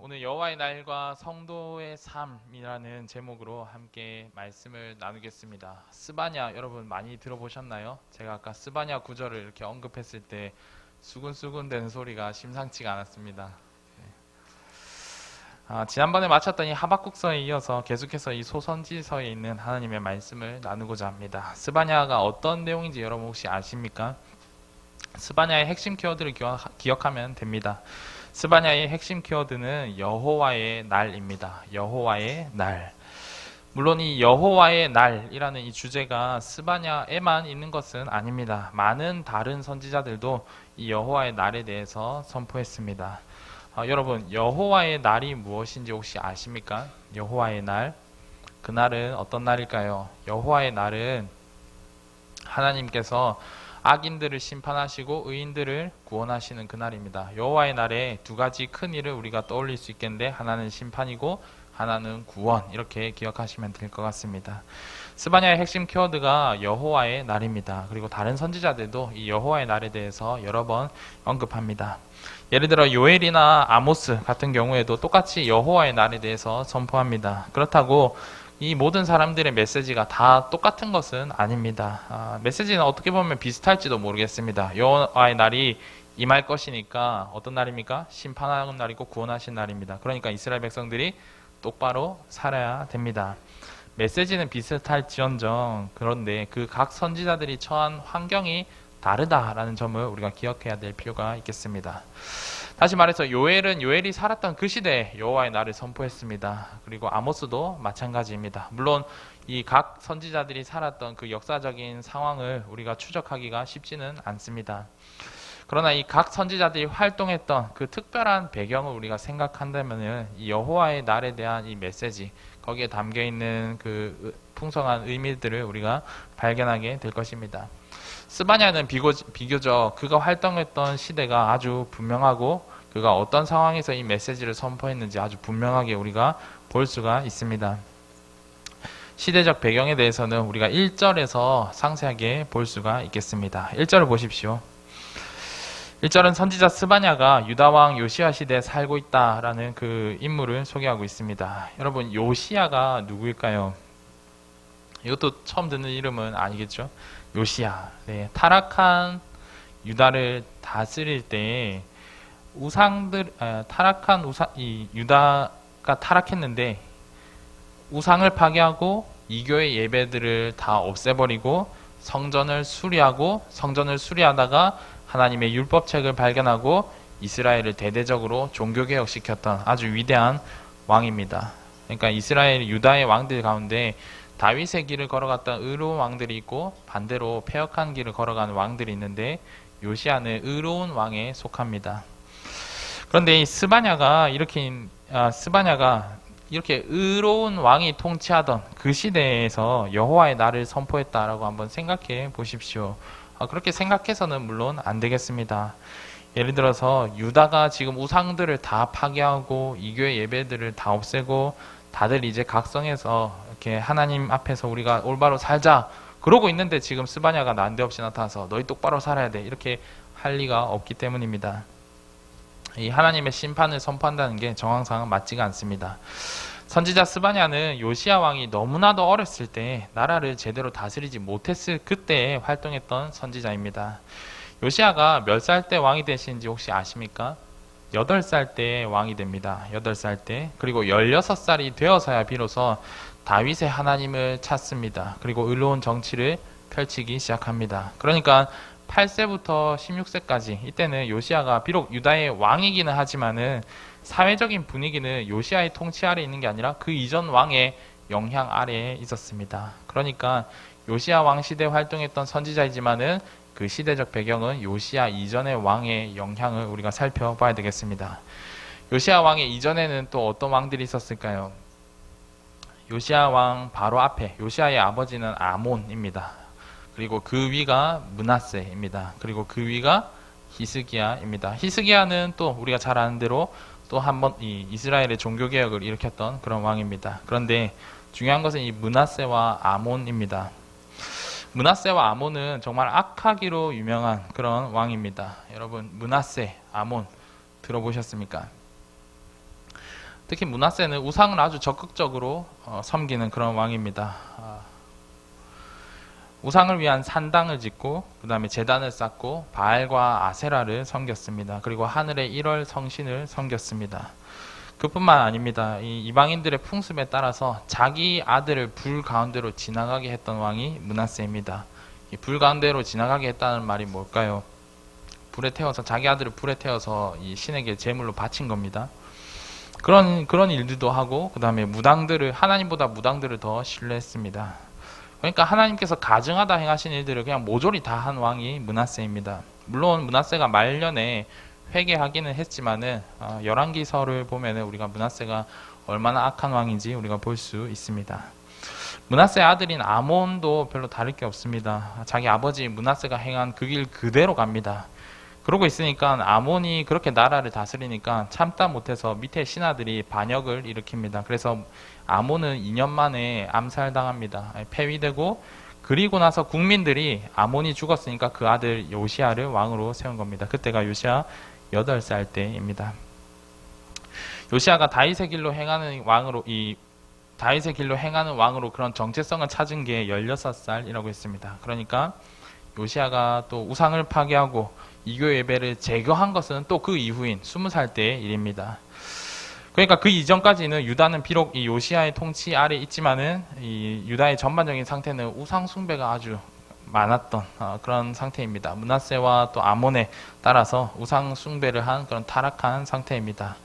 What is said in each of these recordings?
오늘 여호와의 날과 성도의 삶이라는 제목으로 함께 말씀을 나누겠습니다. 스바냐 여러분 많이 들어보셨나요? 제가 아까 스바냐 구절을 이렇게 언급했을 때 수근수근 되는 소리가 심상치가 않았습니다. 지난번에 마쳤던 이 하박국서에 이어서 계속해서 이 소선지서에 있는 하나님의 말씀을 나누고자 합니다. 스바냐가 어떤 내용인지 여러분 혹시 아십니까? 스바냐의 핵심 키워드를 기억하면 됩니다. 스바냐의 핵심 키워드는 여호와의 날입니다. 여호와의 날. 물론 이 여호와의 날이라는 이 주제가 스바냐에만 있는 것은 아닙니다. 많은 다른 선지자들도 이 여호와의 날에 대해서 선포했습니다. 여러분, 여호와의 날이 무엇인지 혹시 아십니까? 여호와의 날. 그날은 어떤 날일까요? 여호와의 날은 하나님께서 악인들을 심판하시고 의인들을 구원하시는 그날입니다. 여호와의 날에 두 가지 큰 일을 우리가 떠올릴 수 있겠는데 하나는 심판이고 하나는 구원, 이렇게 기억하시면 될 것 같습니다. 스바냐의 핵심 키워드가 여호와의 날입니다. 그리고 다른 선지자들도 이 여호와의 날에 대해서 여러 번 언급합니다. 예를 들어 요엘이나 아모스 같은 경우에도 똑같이 여호와의 날에 대해서 선포합니다. 그렇다고 이 모든 사람들의 메시지가 다 똑같은 것은 아닙니다. 메시지는 어떻게 보면 비슷할지도 모르겠습니다. 여호와의 날이 임할 것이니까 어떤 날입니까? 심판하는 날이고 구원하신 날입니다. 그러니까 이스라엘 백성들이 똑바로 살아야 됩니다. 메시지는 비슷할지언정 그런데 그 각 선지자들이 처한 환경이 다르다라는 점을 우리가 기억해야 될 필요가 있겠습니다. 다시 말해서 요엘이 살았던 그 시대에 여호와의 날을 선포했습니다. 그리고 아모스도 마찬가지입니다. 물론 이 각 선지자들이 살았던 그 역사적인 상황을 우리가 추적하기가 쉽지는 않습니다. 그러나 이 각 선지자들이 활동했던 그 특별한 배경을 우리가 생각한다면 이 여호와의 날에 대한 이 메시지, 거기에 담겨 있는 그 풍성한 의미들을 우리가 발견하게 될 것입니다. 스바냐는 비교적 그가 활동했던 시대가 아주 분명하고 그가 어떤 상황에서 이 메시지를 선포했는지 아주 분명하게 우리가 볼 수가 있습니다. 시대적 배경에 대해서는 우리가 1절에서 상세하게 볼 수가 있겠습니다. 1절을 보십시오. 1절은 선지자 스바냐가 유다왕 요시야 시대에 살고 있다라는 그 인물을 소개하고 있습니다. 여러분, 요시야가 누구일까요? 이것도 처음 듣는 이름은 아니겠죠? 요시야. 네, 타락한 유다를 다스릴 때 유다가 타락했는데 우상을 파괴하고 이교의 예배들을 다 없애버리고 성전을 수리하다가 하나님의 율법책을 발견하고 이스라엘을 대대적으로 종교개혁시켰던 아주 위대한 왕입니다. 그러니까 유다의 왕들 가운데 다윗의 길을 걸어갔던 의로운 왕들이 있고 반대로 패역한 길을 걸어가는 왕들이 있는데 요시야는 의로운 왕에 속합니다. 그런데 이 스바냐가 이렇게 의로운 왕이 통치하던 그 시대에서 여호와의 날을 선포했다라고 한번 생각해 보십시오. 그렇게 생각해서는 물론 안 되겠습니다. 예를 들어서 유다가 지금 우상들을 다 파괴하고 이교의 예배들을 다 없애고 다들 이제 각성해서 이렇게 하나님 앞에서 우리가 올바로 살자 그러고 있는데 지금 스바냐가 난데없이 나타나서 너희 똑바로 살아야 돼 이렇게 할 리가 없기 때문입니다. 이 하나님의 심판을 선포한다는 게 정황상 맞지가 않습니다. 선지자 스바냐는 요시야 왕이 너무나도 어렸을 때 나라를 제대로 다스리지 못했을 그때에 활동했던 선지자입니다. 요시야가 몇 살 때 왕이 되신지 혹시 아십니까? 8살 때 왕이 됩니다. 8살 때. 그리고 16살이 되어서야 비로소 다윗의 하나님을 찾습니다. 그리고 의로운 정치를 펼치기 시작합니다. 그러니까 8세부터 16세까지 이때는 요시야가 비록 유다의 왕이기는 하지만은 사회적인 분위기는 요시야의 통치 아래에 있는 게 아니라 그 이전 왕의 영향 아래에 있었습니다. 그러니까 요시야 왕 시대에 활동했던 선지자이지만은 그 시대적 배경은 요시야 이전의 왕의 영향을 우리가 살펴봐야 되겠습니다. 요시야 왕의 이전에는 또 어떤 왕들이 있었을까요? 요시야 왕 바로 앞에 요시야의 아버지는 아몬입니다. 그리고 그 위가 므낫세입니다. 그리고 그 위가 히스기야입니다. 히스기야는 또 우리가 잘 아는 대로 또 한 번 이 이스라엘의 종교개혁을 일으켰던 그런 왕입니다. 그런데 중요한 것은 이 므낫세와 아몬입니다. 므낫세와 아몬은 정말 악하기로 유명한 그런 왕입니다. 여러분, 므낫세, 아몬 들어보셨습니까? 특히 므낫세는 우상을 아주 적극적으로 섬기는 그런 왕입니다. 우상을 위한 산당을 짓고 그 다음에 제단을 쌓고 바알과 아세라를 섬겼습니다. 그리고 하늘의 1월 성신을 섬겼습니다. 그뿐만 아닙니다. 이 이방인들의 풍습에 따라서 자기 아들을 불 가운데로 지나가게 했던 왕이 므낫세입니다. 이 불 가운데로 지나가게 했다는 말이 뭘까요? 불에 태워서 자기 아들을 불에 태워서 이 신에게 제물로 바친 겁니다. 그런 일들도 하고 그 다음에 무당들을 하나님보다 무당들을 더 신뢰했습니다. 그러니까 하나님께서 가증하다 행하신 일들을 그냥 모조리 다 한 왕이 므낫세입니다. 물론 므낫세가 말년에 회개하기는 했지만은 열왕기서를 보면은 우리가 므낫세가 얼마나 악한 왕인지 우리가 볼 수 있습니다. 므낫세 아들인 아몬도 별로 다를 게 없습니다. 자기 아버지 므낫세가 행한 그 길 그대로 갑니다. 그러고 있으니까 아몬이 그렇게 나라를 다스리니까 참다 못해서 밑에 신하들이 반역을 일으킵니다. 그래서 아몬은 2년 만에 암살당합니다. 폐위되고, 그리고 나서 국민들이 아몬이 죽었으니까 그 아들 요시아를 왕으로 세운 겁니다. 그때가 요시아 8살 때입니다. 요시아가 다윗의 길로 행하는 왕으로 그런 정체성을 찾은 게 16살이라고 했습니다. 그러니까 요시아가 또 우상을 파괴하고 이교 예배를 제거한 것은 또 그 이후인 20살 때의 일입니다. 그러니까 그 이전까지는 유다는 비록 이 요시아의 통치 아래 있지만은 이 유다의 전반적인 상태는 우상 숭배가 아주 많았던 그런 상태입니다. 므낫세와 또 아몬에 따라서 우상 숭배를 한 그런 타락한 상태입니다.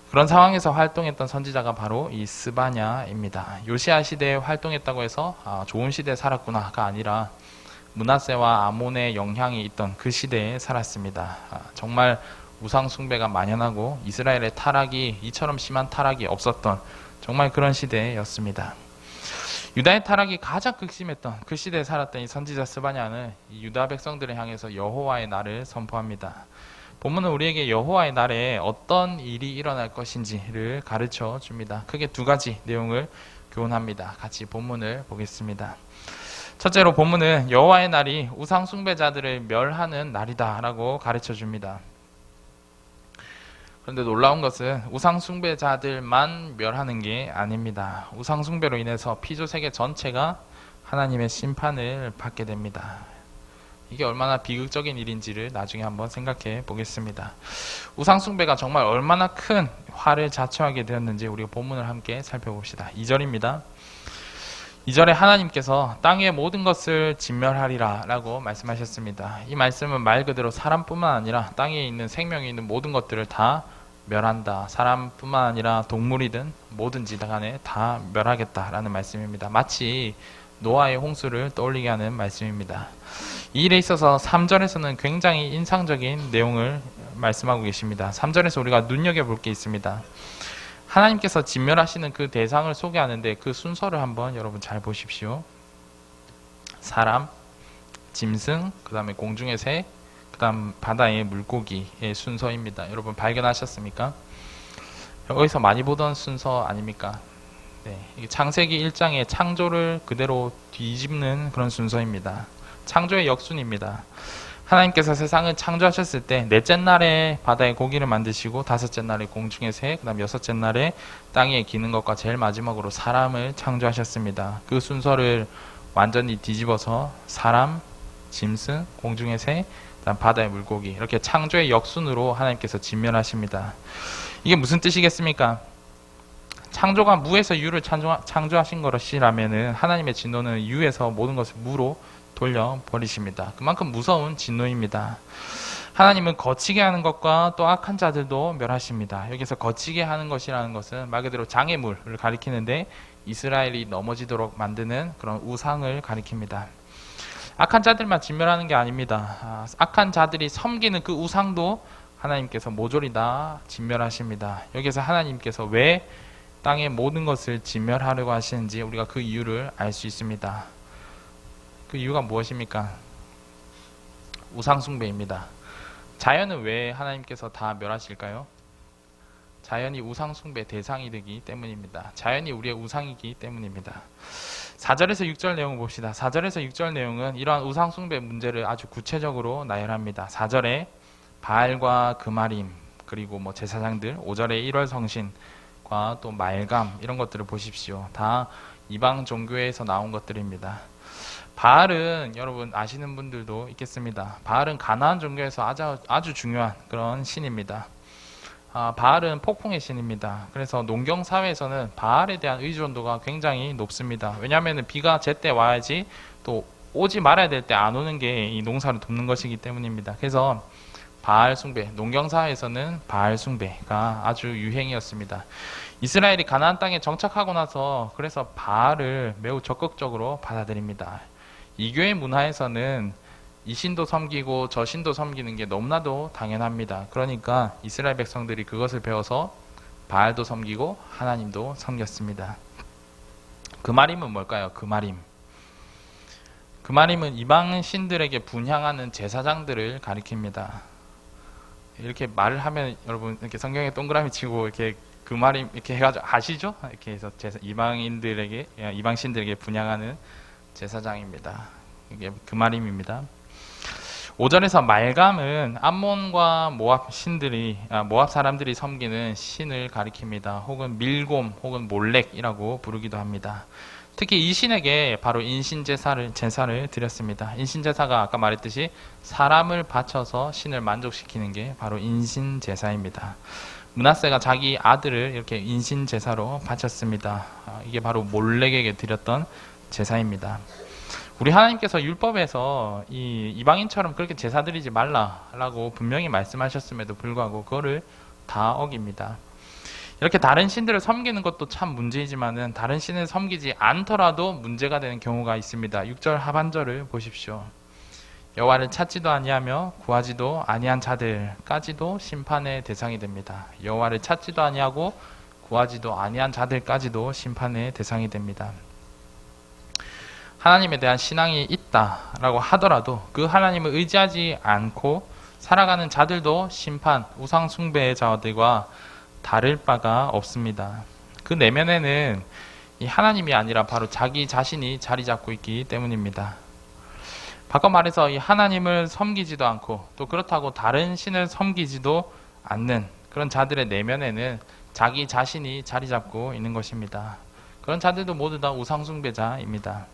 그런 상황에서 활동했던 선지자가 바로 이 스바냐입니다. 요시아 시대에 활동했다고 해서 좋은 시대에 살았구나가 아니라 므낫세와 아몬의 영향이 있던 그 시대에 살았습니다. 정말 우상 숭배가 만연하고 이스라엘의 타락이 이처럼 심한 타락이 없었던 정말 그런 시대였습니다. 유다의 타락이 가장 극심했던 그 시대에 살았던 이 선지자 스바냐는 이 유다 백성들을 향해서 여호와의 날을 선포합니다. 본문은 우리에게 여호와의 날에 어떤 일이 일어날 것인지를 가르쳐 줍니다. 크게 두 가지 내용을 교훈합니다. 같이 본문을 보겠습니다. 첫째로 본문은 여호와의 날이 우상 숭배자들을 멸하는 날이다라고 가르쳐 줍니다. 그런데 놀라운 것은 우상 숭배자들만 멸하는 게 아닙니다. 우상 숭배로 인해서 피조 세계 전체가 하나님의 심판을 받게 됩니다. 이게 얼마나 비극적인 일인지를 나중에 한번 생각해 보겠습니다. 우상 숭배가 정말 얼마나 큰 화를 자초하게 되었는지 우리가 본문을 함께 살펴봅시다. 2절입니다. 2절에 하나님께서 땅의 모든 것을 진멸하리라 라고 말씀하셨습니다. 이 말씀은 말 그대로 사람뿐만 아니라 땅에 있는 생명이 있는 모든 것들을 다 멸한다. 사람뿐만 아니라 동물이든 뭐든지 간에 다 멸하겠다라는 말씀입니다. 마치 노아의 홍수를 떠올리게 하는 말씀입니다. 이 일에 있어서 3절에서는 굉장히 인상적인 내용을 말씀하고 계십니다. 3절에서 우리가 눈여겨볼 게 있습니다. 하나님께서 진멸하시는 그 대상을 소개하는데 그 순서를 한번 여러분 잘 보십시오. 사람, 짐승, 그 다음에 공중의 새, 그 다음 바다의 물고기의 순서입니다. 여러분 발견하셨습니까? 여기서 많이 보던 순서 아닙니까? 네, 이게 창세기 1장의 창조를 그대로 뒤집는 그런 순서입니다. 창조의 역순입니다. 하나님께서 세상을 창조하셨을 때 넷째 날에 바다에 고기를 만드시고 다섯째 날에 공중의 새, 그 다음 여섯째 날에 땅에 기는 것과 제일 마지막으로 사람을 창조하셨습니다. 그 순서를 완전히 뒤집어서 사람, 짐승, 공중의 새, 그 다음 바다의 물고기 이렇게 창조의 역순으로 하나님께서 진멸하십니다. 이게 무슨 뜻이겠습니까? 창조가 무에서 유를 창조하신 것이라면은 하나님의 진노는 유에서 모든 것을 무로 돌려버리십니다. 그만큼 무서운 진노입니다. 하나님은 거치게 하는 것과 또 악한 자들도 멸하십니다. 여기서 거치게 하는 것이라는 것은 말 그대로 장애물을 가리키는데 이스라엘이 넘어지도록 만드는 그런 우상을 가리킵니다. 악한 자들만 진멸하는 게 아닙니다. 악한 자들이 섬기는 그 우상도 하나님께서 모조리 다 진멸하십니다. 여기서 하나님께서 왜 땅의 모든 것을 진멸하려고 하시는지 우리가 그 이유를 알 수 있습니다. 그 이유가 무엇입니까? 우상숭배입니다. 자연은 왜 하나님께서 다 멸하실까요? 자연이 우상숭배 대상이 되기 때문입니다. 자연이 우리의 우상이기 때문입니다. 4절에서 6절 내용을 봅시다. 4절에서 6절 내용은 이러한 우상숭배 문제를 아주 구체적으로 나열합니다. 4절에 바알과 그마림 그리고 제사장들, 5절에 1월 성신, 과 또 말감 이런 것들을 보십시오. 다 이방 종교에서 나온 것들입니다. 바알은 여러분 아시는 분들도 있겠습니다. 바알은 가나안 종교에서 아주 중요한 그런 신입니다. 바알은 폭풍의 신입니다. 그래서 농경 사회에서는 바알에 대한 의존도가 굉장히 높습니다. 왜냐하면 비가 제때 와야지 또 오지 말아야 될 때 안 오는 게 이 농사를 돕는 것이기 때문입니다. 그래서 바알 숭배, 농경 사회에서는 바알 숭배가 아주 유행이었습니다. 이스라엘이 가나안 땅에 정착하고 나서 그래서 바알을 매우 적극적으로 받아들입니다. 이교의 문화에서는 이 신도 섬기고 저 신도 섬기는 게 너무나도 당연합니다. 그러니까 이스라엘 백성들이 그것을 배워서 바알도 섬기고 하나님도 섬겼습니다. 그마림은 뭘까요? 그마림. 그마림은 이방 신들에게 분향하는 제사장들을 가리킵니다. 이렇게 말을 하면 여러분 이렇게 성경에 동그라미 치고 이렇게 그마림 이렇게 해가지고 아시죠? 이렇게 해서 이방 신들에게 분향하는 제사장입니다. 이게 그마림입니다. 5절에서 말감은 암몬과 모압 사람들이 섬기는 신을 가리킵니다. 혹은 밀곰 혹은 몰렉이라고 부르기도 합니다. 특히 이 신에게 바로 인신제사를 드렸습니다. 인신제사가 아까 말했듯이 사람을 바쳐서 신을 만족시키는 게 바로 인신제사입니다. 므낫세가 자기 아들을 이렇게 인신제사로 바쳤습니다. 이게 바로 몰렉에게 드렸던 제사입니다. 우리 하나님께서 율법에서 이 이방인처럼 그렇게 제사 드리지 말라라고 분명히 말씀하셨음에도 불구하고 그거를 다 어깁니다. 이렇게 다른 신들을 섬기는 것도 참 문제이지만은 다른 신을 섬기지 않더라도 문제가 되는 경우가 있습니다. 6절 하반절을 보십시오. 여호와를 찾지도 아니하며 구하지도 아니한 자들까지도 심판의 대상이 됩니다. 여호와를 찾지도 아니하고 구하지도 아니한 자들까지도 심판의 대상이 됩니다. 하나님에 대한 신앙이 있다라고 하더라도 그 하나님을 의지하지 않고 살아가는 자들도 심판, 우상 숭배의 자들과 다를 바가 없습니다. 그 내면에는 이 하나님이 아니라 바로 자기 자신이 자리 잡고 있기 때문입니다. 바꿔 말해서 이 하나님을 섬기지도 않고 또 그렇다고 다른 신을 섬기지도 않는 그런 자들의 내면에는 자기 자신이 자리 잡고 있는 것입니다. 그런 자들도 모두 다 우상 숭배자입니다.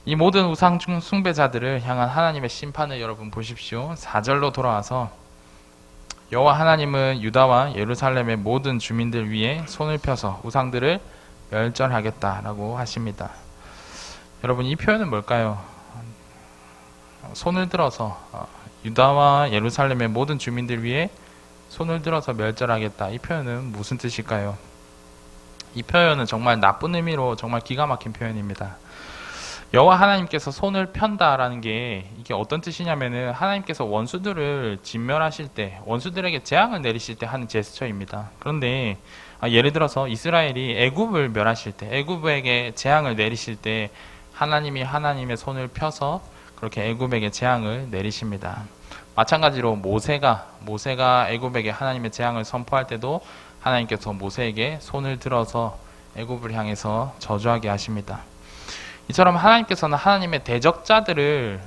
이 모든 우상 숭배자들을 향한 하나님의 심판을 여러분 보십시오. 4절로 돌아와서 여호와 하나님은 유다와 예루살렘의 모든 주민들 위에 손을 펴서 우상들을 멸절하겠다라고 하십니다. 여러분 이 표현은 뭘까요? 손을 들어서 유다와 예루살렘의 모든 주민들 위에 손을 들어서 멸절하겠다. 이 표현은 무슨 뜻일까요? 이 표현은 정말 나쁜 의미로 정말 기가 막힌 표현입니다. 여호와 하나님께서 손을 편다라는 게 이게 어떤 뜻이냐면은 하나님께서 원수들을 진멸하실 때 원수들에게 재앙을 내리실 때 하는 제스처입니다. 그런데 예를 들어서 이스라엘이 애굽을 멸하실 때 애굽에게 재앙을 내리실 때 하나님이 하나님의 손을 펴서 그렇게 애굽에게 재앙을 내리십니다. 마찬가지로 모세가 애굽에게 하나님의 재앙을 선포할 때도 하나님께서 모세에게 손을 들어서 애굽을 향해서 저주하게 하십니다. 이처럼 하나님께서는 하나님의 대적자들에게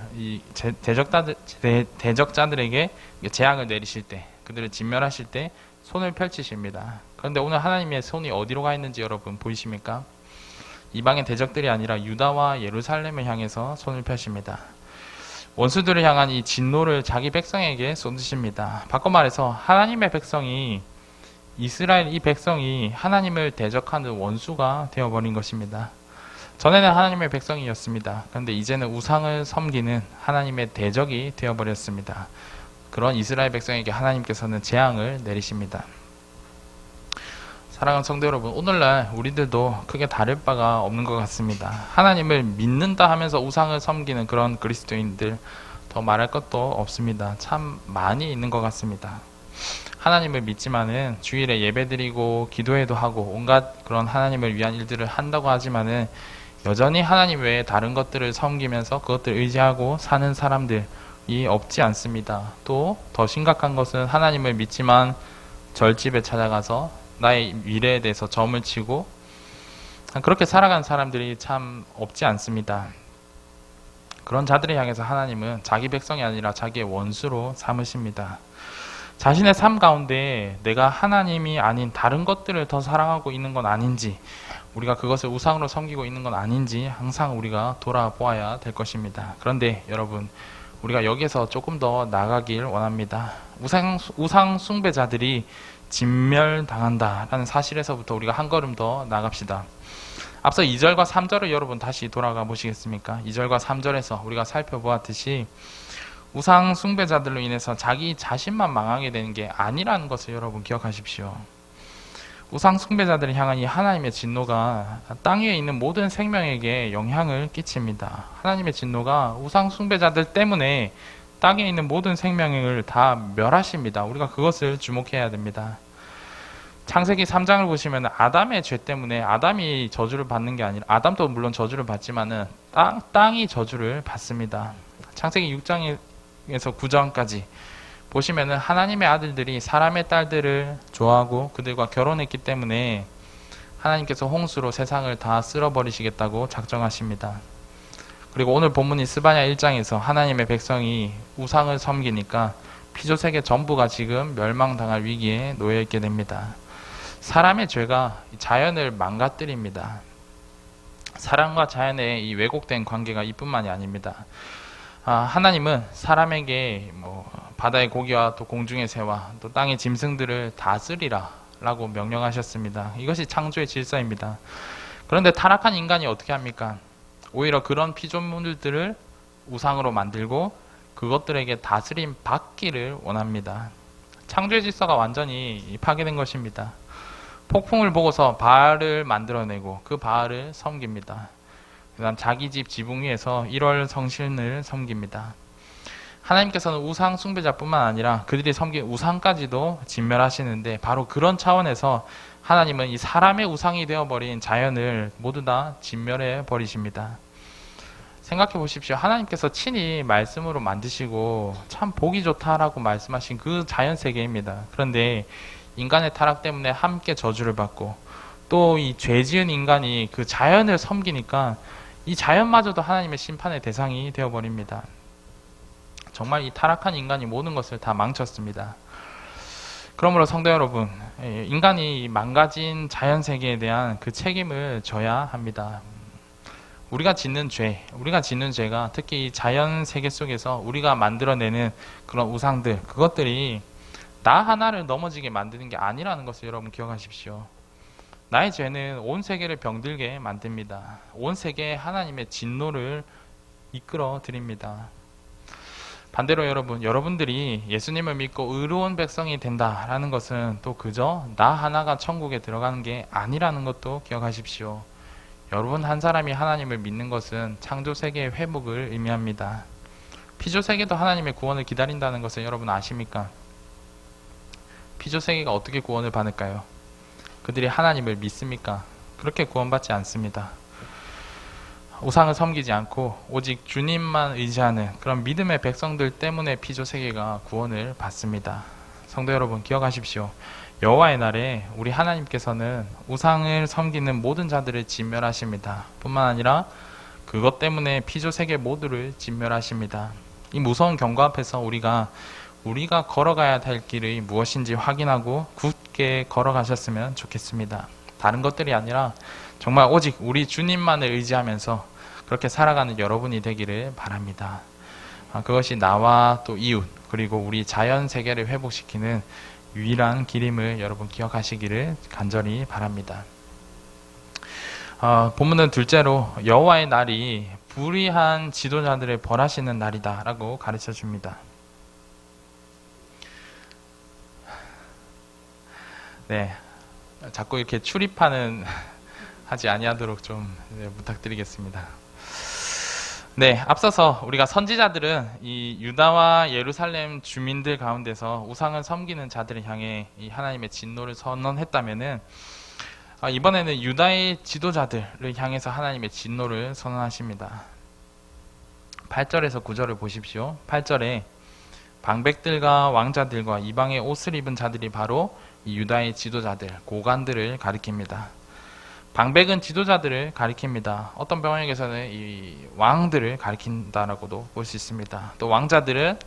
재앙을 내리실 때, 그들을 진멸하실 때 손을 펼치십니다. 그런데 오늘 하나님의 손이 어디로 가 있는지 여러분 보이십니까? 이방의 대적들이 아니라 유다와 예루살렘을 향해서 손을 펴십니다. 원수들을 향한 이 진노를 자기 백성에게 쏟으십니다. 바꿔 말해서 하나님의 백성이 이스라엘 이 백성이 하나님을 대적하는 원수가 되어버린 것입니다. 전에는 하나님의 백성이었습니다. 그런데 이제는 우상을 섬기는 하나님의 대적이 되어버렸습니다. 그런 이스라엘 백성에게 하나님께서는 재앙을 내리십니다. 사랑하는 성도 여러분, 오늘날 우리들도 크게 다를 바가 없는 것 같습니다. 하나님을 믿는다 하면서 우상을 섬기는 그런 그리스도인들 더 말할 것도 없습니다. 참 많이 있는 것 같습니다. 하나님을 믿지만은 주일에 예배드리고 기도회도 하고 온갖 그런 하나님을 위한 일들을 한다고 하지만은 여전히 하나님 외에 다른 것들을 섬기면서 그것들을 의지하고 사는 사람들이 없지 않습니다. 또 더 심각한 것은 하나님을 믿지만 절집에 찾아가서 나의 미래에 대해서 점을 치고 그렇게 살아가는 사람들이 참 없지 않습니다. 그런 자들을 향해서 하나님은 자기 백성이 아니라 자기의 원수로 삼으십니다. 자신의 삶 가운데 내가 하나님이 아닌 다른 것들을 더 사랑하고 있는 건 아닌지, 우리가 그것을 우상으로 섬기고 있는 건 아닌지 항상 우리가 돌아보아야 될 것입니다. 그런데 여러분, 우리가 여기서 조금 더 나가길 원합니다. 우상 숭배자들이 진멸당한다라는 사실에서부터 우리가 한 걸음 더 나갑시다. 앞서 2절과 3절을 여러분 다시 돌아가 보시겠습니까? 2절과 3절에서 우리가 살펴보았듯이 우상 숭배자들로 인해서 자기 자신만 망하게 되는 게 아니라는 것을 여러분 기억하십시오. 우상 숭배자들을 향한 이 하나님의 진노가 땅 위에 있는 모든 생명에게 영향을 끼칩니다. 하나님의 진노가 우상 숭배자들 때문에 땅에 있는 모든 생명을 다 멸하십니다. 우리가 그것을 주목해야 됩니다. 창세기 3장을 보시면 아담의 죄 때문에 아담이 저주를 받는 게 아니라, 아담도 물론 저주를 받지만은 땅이 저주를 받습니다. 창세기 6장에서 9장까지 보시면은 하나님의 아들들이 사람의 딸들을 좋아하고 그들과 결혼했기 때문에 하나님께서 홍수로 세상을 다 쓸어버리시겠다고 작정하십니다. 그리고 오늘 본문인 스바냐 1장에서 하나님의 백성이 우상을 섬기니까 피조세계 전부가 지금 멸망당할 위기에 놓여있게 됩니다. 사람의 죄가 자연을 망가뜨립니다. 사람과 자연의 이 왜곡된 관계가 이뿐만이 아닙니다. 하나님은 사람에게 바다의 고기와 또 공중의 새와 또 땅의 짐승들을 다스리라 라고 명령하셨습니다. 이것이 창조의 질서입니다. 그런데 타락한 인간이 어떻게 합니까? 오히려 그런 피조물들을 우상으로 만들고 그것들에게 다스림 받기를 원합니다. 창조의 질서가 완전히 파괴된 것입니다. 폭풍을 보고서 바알을 만들어내고 그 바알을 섬깁니다. 그다음 자기 집 지붕 위에서 1월 성신을 섬깁니다. 하나님께서는 우상 숭배자뿐만 아니라 그들이 섬긴 우상까지도 진멸하시는데, 바로 그런 차원에서 하나님은 이 사람의 우상이 되어버린 자연을 모두 다 진멸해 버리십니다. 생각해 보십시오. 하나님께서 친히 말씀으로 만드시고 참 보기 좋다라고 말씀하신 그 자연 세계입니다. 그런데 인간의 타락 때문에 함께 저주를 받고 또 이 죄지은 인간이 그 자연을 섬기니까 이 자연마저도 하나님의 심판의 대상이 되어버립니다. 정말 이 타락한 인간이 모든 것을 다 망쳤습니다. 그러므로 성도 여러분, 인간이 망가진 자연 세계에 대한 그 책임을 져야 합니다. 우리가 짓는 죄가 특히 이 자연 세계 속에서 우리가 만들어내는 그런 우상들, 그것들이 나 하나를 넘어지게 만드는 게 아니라는 것을 여러분 기억하십시오. 나의 죄는 온 세계를 병들게 만듭니다. 온 세계에 하나님의 진노를 이끌어 드립니다. 반대로 여러분들이 예수님을 믿고 의로운 백성이 된다라는 것은 또 그저 나 하나가 천국에 들어가는 게 아니라는 것도 기억하십시오. 여러분 한 사람이 하나님을 믿는 것은 창조 세계의 회복을 의미합니다. 피조 세계도 하나님의 구원을 기다린다는 것을 여러분 아십니까? 피조 세계가 어떻게 구원을 받을까요? 그들이 하나님을 믿습니까? 그렇게 구원받지 않습니다. 우상을 섬기지 않고 오직 주님만 의지하는 그런 믿음의 백성들 때문에 피조 세계가 구원을 받습니다. 성도 여러분 기억하십시오. 여호와의 날에 우리 하나님께서는 우상을 섬기는 모든 자들을 진멸하십니다. 뿐만 아니라 그것 때문에 피조 세계 모두를 진멸하십니다. 이 무서운 경고 앞에서 우리가 걸어가야 될 길이 무엇인지 확인하고 굳게 걸어가셨으면 좋겠습니다. 다른 것들이 아니라 정말 오직 우리 주님만을 의지하면서 그렇게 살아가는 여러분이 되기를 바랍니다. 그것이 나와 또 이웃 그리고 우리 자연 세계를 회복시키는 유일한 길임을 여러분 기억하시기를 간절히 바랍니다. 본문은 둘째로 여호와의 날이 불의한 지도자들을 벌하시는 날이다 라고 가르쳐 줍니다. 네, 자꾸 이렇게 출입하는 하지 아니하도록 좀 부탁드리겠습니다. 네, 앞서서 우리가 선지자들은 이 유다와 예루살렘 주민들 가운데서 우상을 섬기는 자들을 향해 이 하나님의 진노를 선언했다면은 이번에는 유다의 지도자들을 향해서 하나님의 진노를 선언하십니다. 8절에서 9절을 보십시오. 8절에 방백들과 왕자들과 이방의 옷을 입은 자들이 바로 이 유다의 지도자들, 고관들을 가리킵니다. 방백은 지도자들을 가리킵니다. 어떤 병역에서는 이 왕들을 가리킨다라고도 볼 수 있습니다. 또 왕자들은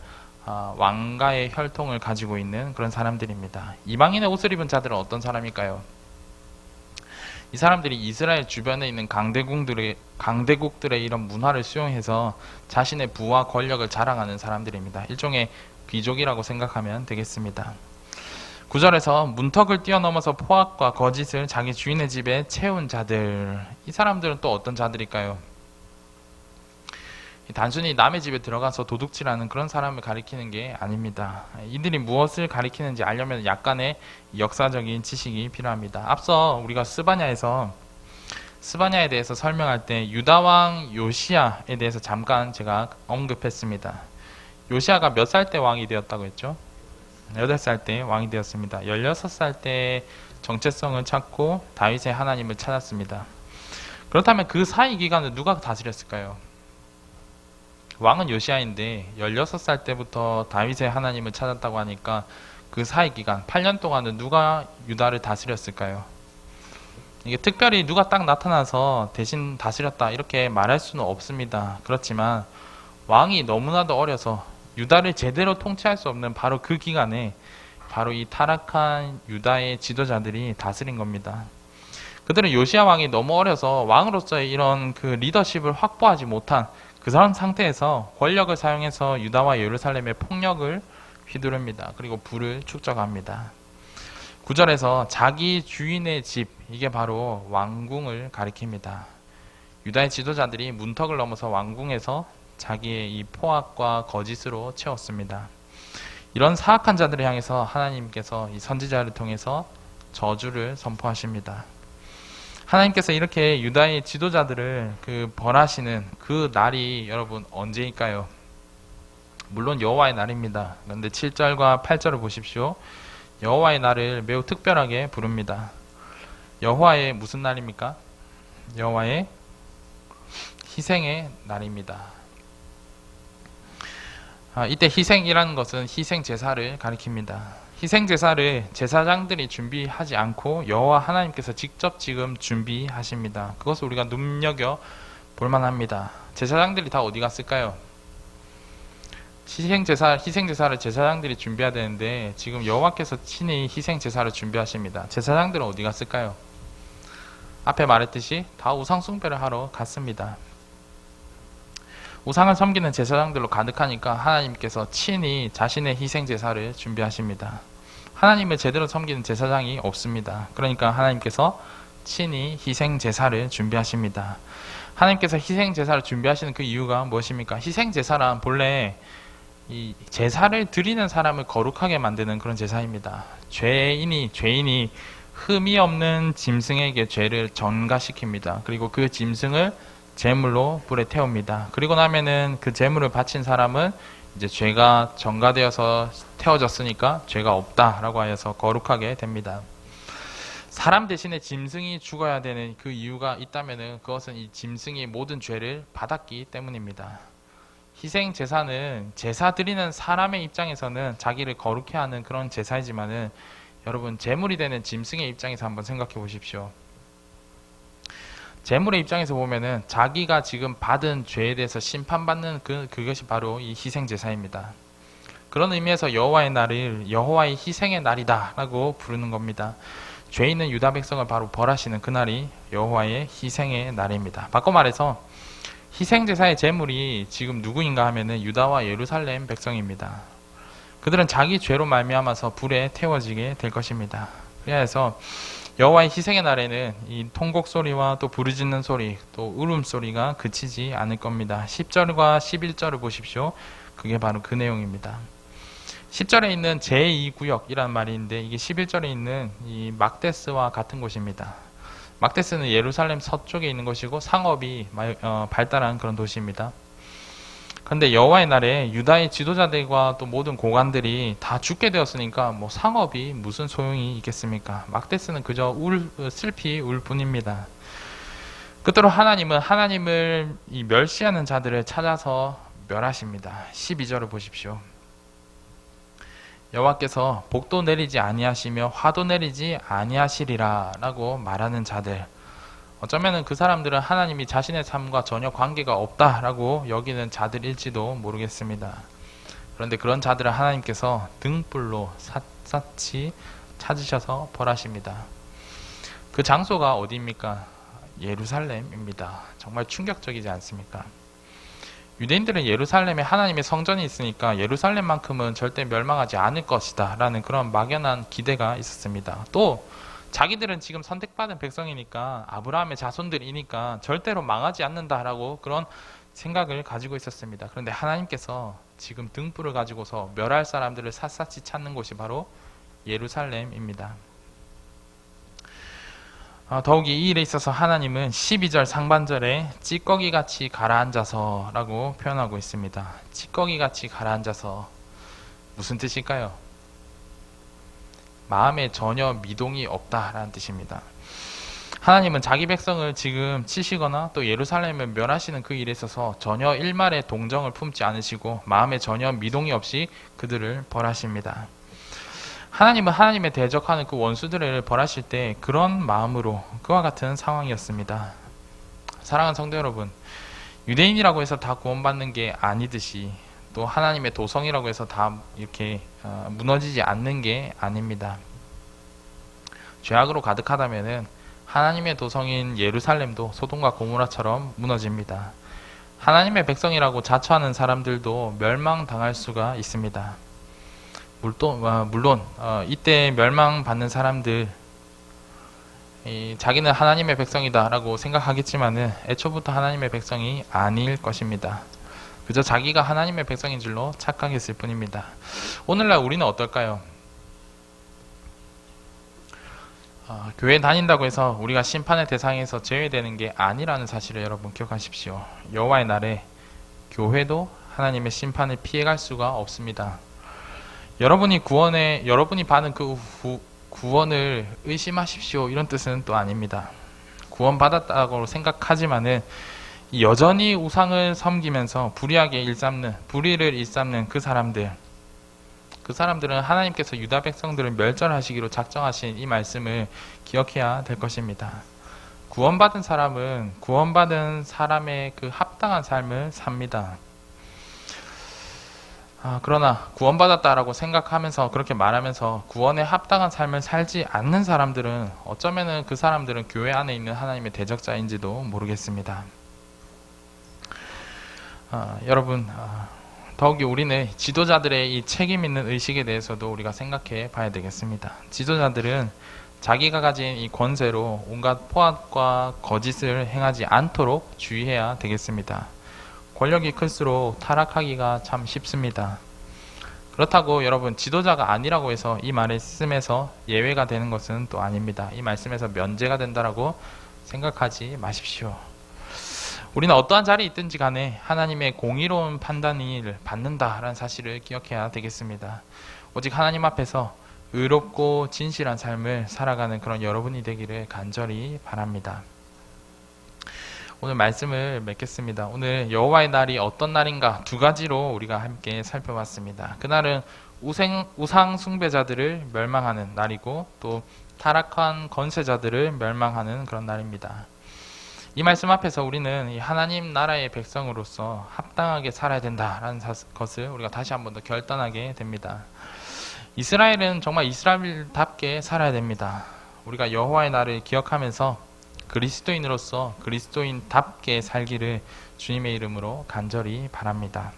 왕가의 혈통을 가지고 있는 그런 사람들입니다. 이방인의 옷을 입은 자들은 어떤 사람일까요? 이 사람들이 이스라엘 주변에 있는 강대국들의 이런 문화를 수용해서 자신의 부와 권력을 자랑하는 사람들입니다. 일종의 귀족이라고 생각하면 되겠습니다. 9절에서 문턱을 뛰어넘어서 포악과 거짓을 자기 주인의 집에 채운 자들, 이 사람들은 또 어떤 자들일까요? 단순히 남의 집에 들어가서 도둑질하는 그런 사람을 가리키는 게 아닙니다. 이들이 무엇을 가리키는지 알려면 약간의 역사적인 지식이 필요합니다. 앞서 우리가 스바냐에 대해서 설명할 때 유다왕 요시야에 대해서 잠깐 제가 언급했습니다. 요시야가 몇 살 때 왕이 되었다고 했죠? 8살 때 왕이 되었습니다. 16살 때 정체성을 찾고 다윗의 하나님을 찾았습니다. 그렇다면 그 사이 기간을 누가 다스렸을까요? 왕은 요시야인데 16살 때부터 다윗의 하나님을 찾았다고 하니까 그 사이 기간 8년 동안은 누가 유다를 다스렸을까요? 이게 특별히 누가 딱 나타나서 대신 다스렸다 이렇게 말할 수는 없습니다. 그렇지만 왕이 너무나도 어려서 유다를 제대로 통치할 수 없는 바로 그 기간에 바로 이 타락한 유다의 지도자들이 다스린 겁니다. 그들은 요시야 왕이 너무 어려서 왕으로서의 이런 그 리더십을 확보하지 못한 그런 상태에서 권력을 사용해서 유다와 예루살렘의 폭력을 휘두릅니다. 그리고 불을 축적합니다. 9절에서 자기 주인의 집, 이게 바로 왕궁을 가리킵니다. 유다의 지도자들이 문턱을 넘어서 왕궁에서 자기의 이 포악과 거짓으로 채웠습니다. 이런 사악한 자들을 향해서 하나님께서 이 선지자를 통해서 저주를 선포하십니다. 하나님께서 이렇게 유다의 지도자들을 벌하시는 그 날이 여러분 언제일까요? 물론 여호와의 날입니다. 그런데 7절과 8절을 보십시오. 여호와의 날을 매우 특별하게 부릅니다. 여호와의 무슨 날입니까? 여호와의 희생의 날입니다. 이때 희생이라는 것은 희생 제사를 가리킵니다. 희생 제사를 제사장들이 준비하지 않고 여호와 하나님께서 직접 지금 준비하십니다. 그것을 우리가 눈여겨 볼만합니다. 제사장들이 다 어디 갔을까요? 희생 제사를 제사장들이 준비해야 되는데 지금 여호와께서 친히 희생 제사를 준비하십니다. 제사장들은 어디 갔을까요? 앞에 말했듯이 다 우상 숭배를 하러 갔습니다. 우상을 섬기는 제사장들로 가득하니까 하나님께서 친히 자신의 희생 제사를 준비하십니다. 하나님을 제대로 섬기는 제사장이 없습니다. 그러니까 하나님께서 친히 희생 제사를 준비하십니다. 하나님께서 희생 제사를 준비하시는 그 이유가 무엇입니까? 희생 제사란 본래 이 제사를 드리는 사람을 거룩하게 만드는 그런 제사입니다. 죄인이 흠이 없는 짐승에게 죄를 전가시킵니다. 그리고 그 짐승을 제물로 불에 태웁니다. 그리고 나면은 그 제물을 바친 사람은 이제 죄가 전가되어서 태워졌으니까 죄가 없다라고 하여서 거룩하게 됩니다. 사람 대신에 짐승이 죽어야 되는 그 이유가 있다면은 그것은 이 짐승이 모든 죄를 받았기 때문입니다. 희생 제사는 제사 드리는 사람의 입장에서는 자기를 거룩해 하는 그런 제사이지만은 여러분 제물이 되는 짐승의 입장에서 한번 생각해 보십시오. 제물의 입장에서 보면은 자기가 지금 받은 죄에 대해서 심판받는 그것이 바로 이 희생 제사입니다. 그런 의미에서 여호와의 날을 여호와의 희생의 날이다라고 부르는 겁니다. 죄 있는 유다 백성을 바로 벌하시는 그날이 여호와의 희생의 날입니다. 바꿔 말해서 희생 제사의 제물이 지금 누구인가 하면은 유다와 예루살렘 백성입니다. 그들은 자기 죄로 말미암아서 불에 태워지게 될 것입니다. 그래서 여호와의 희생의 날에는 이 통곡 소리와 또 부르짖는 소리, 또 울음 소리가 그치지 않을 겁니다. 10절과 11절을 보십시오. 그게 바로 그 내용입니다. 10절에 있는 제2구역이라는 말이 있는데 이게 11절에 있는 이 막데스와 같은 곳입니다. 막데스는 예루살렘 서쪽에 있는 곳이고 상업이 발달한 그런 도시입니다. 그런데 여호와의 날에 유다의 지도자들과 또 모든 고관들이 다 죽게 되었으니까 뭐 상업이 무슨 소용이 있겠습니까? 막데스는 그저 슬피 울 뿐입니다. 끝으로 하나님은 하나님을 멸시하는 자들을 찾아서 멸하십니다. 12절을 보십시오. 여호와께서 복도 내리지 아니하시며 화도 내리지 아니하시리라 라고 말하는 자들, 어쩌면 그 사람들은 하나님이 자신의 삶과 전혀 관계가 없다라고 여기는 자들일지도 모르겠습니다. 그런데 그런 자들을 하나님께서 등불로 샅샅이 찾으셔서 벌하십니다. 그 장소가 어디입니까? 예루살렘입니다. 정말 충격적이지 않습니까? 유대인들은 예루살렘에 하나님의 성전이 있으니까 예루살렘만큼은 절대 멸망하지 않을 것이다 라는 그런 막연한 기대가 있었습니다. 또 자기들은 지금 선택받은 백성이니까 아브라함의 자손들이니까 절대로 망하지 않는다라고 그런 생각을 가지고 있었습니다. 그런데 하나님께서 지금 등불을 가지고서 멸할 사람들을 샅샅이 찾는 곳이 바로 예루살렘입니다. 더욱이 이 일에 있어서 하나님은 12절 상반절에 찌꺼기같이 가라앉아서 라고 표현하고 있습니다. 찌꺼기같이 가라앉아서 무슨 뜻일까요? 마음에 전혀 미동이 없다라는 뜻입니다. 하나님은 자기 백성을 지금 치시거나 또 예루살렘을 멸하시는 그 일에 있어서 전혀 일말의 동정을 품지 않으시고 마음에 전혀 미동이 없이 그들을 벌하십니다. 하나님은 하나님의 대적하는 그 원수들을 벌하실 때 그런 마음으로 그와 같은 상황이었습니다. 사랑하는 성도 여러분, 유대인이라고 해서 다 구원받는 게 아니듯이 또 하나님의 도성이라고 해서 다 이렇게 무너지지 않는 게 아닙니다. 죄악으로 가득하다면은 하나님의 도성인 예루살렘도 소돔과 고모라처럼 무너집니다. 하나님의 백성이라고 자처하는 사람들도 멸망당할 수가 있습니다. 물론 이때 멸망받는 사람들 자기는 하나님의 백성이다라고 생각하겠지만은 애초부터 하나님의 백성이 아닐 것입니다. 그저 자기가 하나님의 백성인 줄로 착각했을 뿐입니다. 오늘날 우리는 어떨까요? 교회 다닌다고 해서 우리가 심판의 대상에서 제외되는 게 아니라는 사실을 여러분 기억하십시오. 여호와의 날에 교회도 하나님의 심판을 피해갈 수가 없습니다. 여러분이 받은 그 구원을 의심하십시오. 이런 뜻은 또 아닙니다. 구원받았다고 생각하지만은 여전히 우상을 섬기면서 불의를 일삼는 그 사람들은 하나님께서 유다 백성들을 멸절하시기로 작정하신 이 말씀을 기억해야 될 것입니다. 구원받은 사람은 구원받은 사람의 그 합당한 삶을 삽니다. 그러나 구원받았다라고 생각하면서 그렇게 말하면서 구원에 합당한 삶을 살지 않는 사람들은 어쩌면은 그 사람들은 교회 안에 있는 하나님의 대적자인지도 모르겠습니다. 여러분, 더욱이 우리는 지도자들의 이 책임 있는 의식에 대해서도 우리가 생각해 봐야 되겠습니다. 지도자들은 자기가 가진 이 권세로 온갖 포악과 거짓을 행하지 않도록 주의해야 되겠습니다. 권력이 클수록 타락하기가 참 쉽습니다. 그렇다고 여러분 지도자가 아니라고 해서 이 말씀에서 예외가 되는 것은 또 아닙니다. 이 말씀에서 면제가 된다라고 생각하지 마십시오. 우리는 어떠한 자리에 있든지 간에 하나님의 공의로운 판단을 받는다라는 사실을 기억해야 되겠습니다. 오직 하나님 앞에서 의롭고 진실한 삶을 살아가는 그런 여러분이 되기를 간절히 바랍니다. 오늘 말씀을 맺겠습니다. 오늘 여호와의 날이 어떤 날인가 두 가지로 우리가 함께 살펴봤습니다. 그날은 우상 숭배자들을 멸망하는 날이고 또 타락한 건세자들을 멸망하는 그런 날입니다. 이 말씀 앞에서 우리는 이 하나님 나라의 백성으로서 합당하게 살아야 된다라는 것을 우리가 다시 한 번 더 결단하게 됩니다. 이스라엘은 정말 이스라엘답게 살아야 됩니다. 우리가 여호와의 날을 기억하면서 그리스도인으로서 그리스도인답게 살기를 주님의 이름으로 간절히 바랍니다.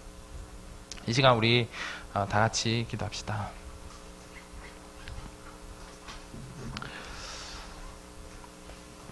이 시간 우리 다 같이 기도합시다.